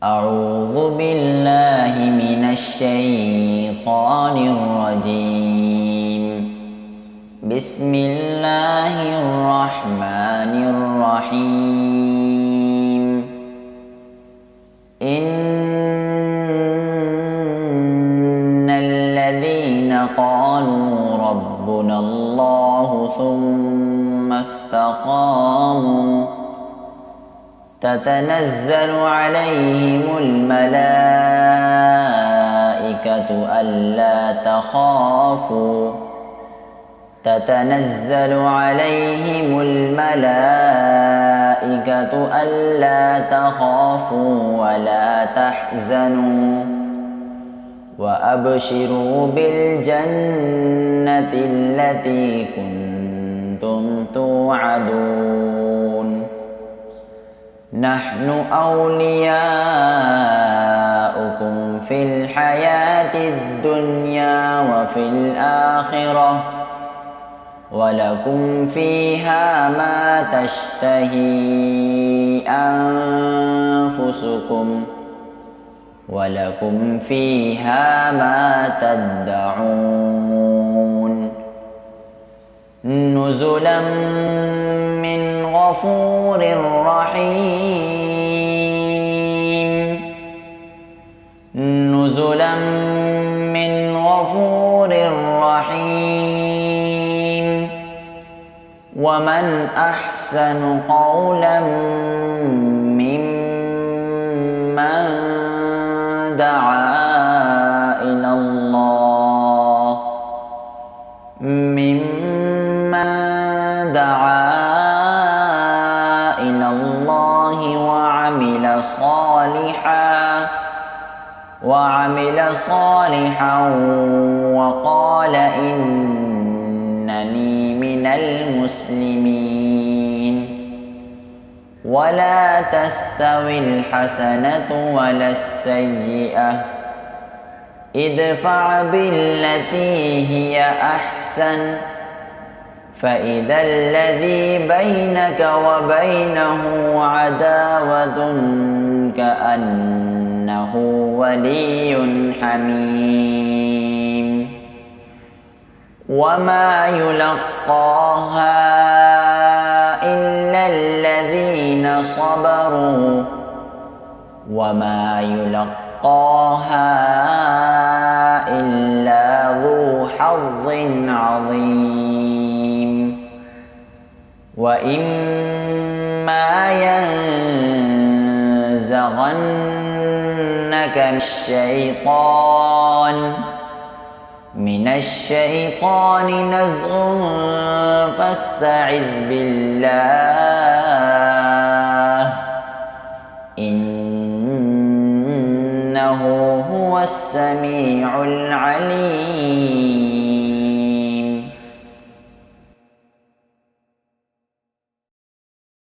أعوذ بالله من الشيطان الرجيم. بسم الله الرحمن الرحيم. إن الذين قالوا ربنا الله ثم استقاموا تتنزل عليهم الملائكة ألا تخافوا ولا تحزنوا وأبشروا بالجنة التي كنتم توعدون. نحن أولياؤكم في الحياة الدنيا وفي الآخرة ولكم فيها ما تشتهي أنفسكم ولكم فيها ما تدعون. نزلا من غفور رحيم. نزلا من غفور رحيم. ومن أحسن قولا ممن دعا إلى الله وعمل صالحا وقال إنني من المسلمين. ولا تستوي الحسنة ولا السيئة، ادفع بالتي هي أحسن فإذا الذي بينك وبينه عداوة كأنه ولي حميم. وما يلقاها إلا الذين صبروا وما يلقاها إلا ذو حظ عظيم. وإما ينزغنك من الشيطان نزغ فاستعذ بالله إنه هو السميع العليم.